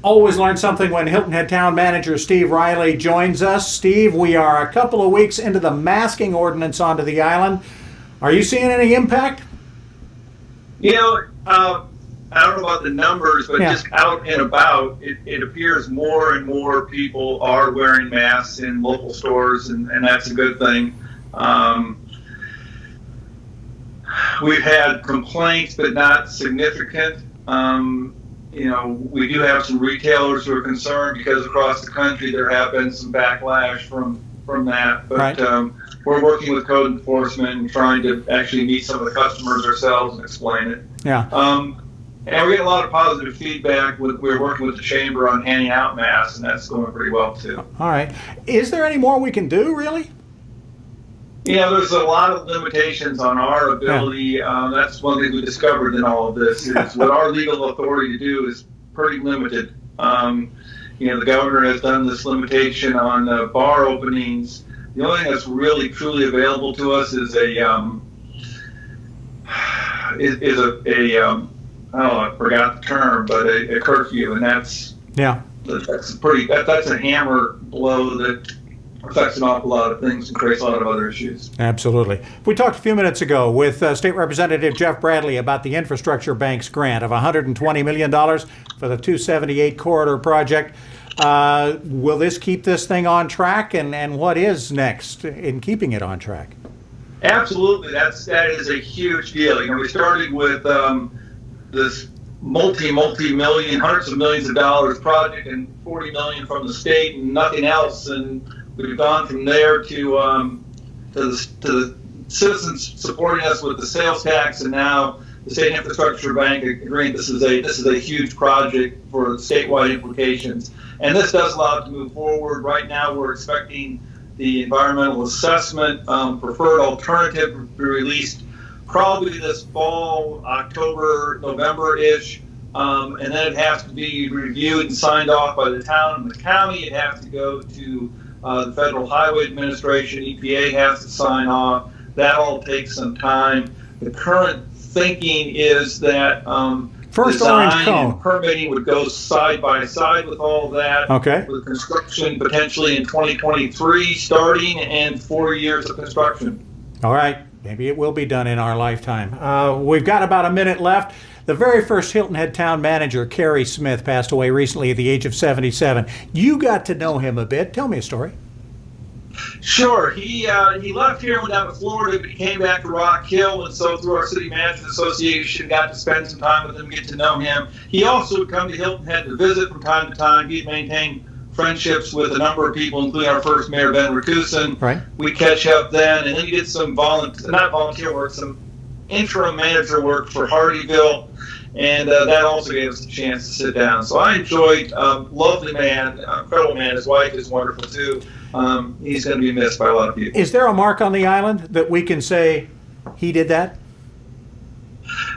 Always learn something when Hilton Head Town Manager Steve Riley joins us. Steve, we are a couple of weeks into the masking ordinance onto the island. Are you seeing any impact? You know, I don't know about the numbers, but just out and about, it appears more and more people are wearing masks in local stores, and that's a good thing. We've had complaints, but not significant. You know, we do have some retailers who are concerned because across the country there have been some backlash from that. But we're working with code enforcement and trying to actually meet some of the customers ourselves and explain it. Yeah. And we're getting a lot of positive feedback. We're working with the chamber on handing out masks, and that's going pretty well too. All right. Is there any more we can do, really? Yeah, there's a lot of limitations on our ability. That's one thing we discovered in all of this is what our legal authority to do is pretty limited. You know, the governor has done this limitation on bar openings. The only thing that's really truly available to us is I forgot the term, but a curfew, and that's a hammer blow that affects an awful lot of things and creates a lot of other issues. Absolutely. We talked a few minutes ago with State Representative Jeff Bradley about the Infrastructure Bank's grant of $120 million for the 278 corridor project. Will this keep this thing on track, and what is next in keeping it on track? Absolutely. That is a huge deal. You know, we started with this multi-million, hundreds of millions of dollars project and $40 million from the state and nothing else, and we've gone from there to the citizens supporting us with the sales tax, and now the State Infrastructure Bank agreeing this is a huge project for statewide implications. And this does allow it to move forward. Right now, we're expecting the environmental assessment preferred alternative to be released probably this fall, October, November-ish. And then it has to be reviewed and signed off by the town and the county. It has to go to the Federal Highway Administration. EPA has to sign off. That all takes some time. The current thinking is that first design orange cone and permitting would go side by side with all that. Okay. With construction potentially in 2023 starting and 4 years of construction. All right. Maybe it will be done in our lifetime. We've got about a minute left. The very first Hilton Head Town Manager, Kerry Smith, passed away recently at the age of 77. You got to know him a bit. Tell me a story. Sure. He left here, went down to Florida, but he came back to Rock Hill, and so through our City Management Association, got to spend some time with him, get to know him. He also would come to Hilton Head to visit from time to time. He'd maintain friendships with a number of people, including our first mayor, Ben Rakusin. Right. We catch up then, and then he did some volunteer work, some interim manager work for Hardyville, and that also gave us a chance to sit down. So I enjoyed, lovely man, incredible man. His wife is wonderful too. He's going to be missed by a lot of people. Is there a mark on the island that we can say he did that?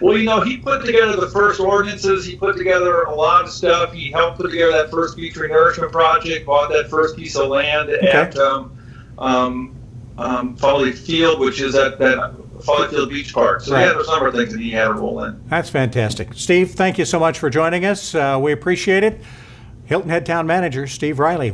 Well, you know, he put together the first ordinances. He put together a lot of stuff. He helped put together that first beach renourishment project, bought that first piece of land at Folly Field, which is at that Folly Field Beach Park. So there's a number of things that he had a role in. That's fantastic. Steve, thank you so much for joining us. We appreciate it. Hilton Head Town Manager Steve Riley.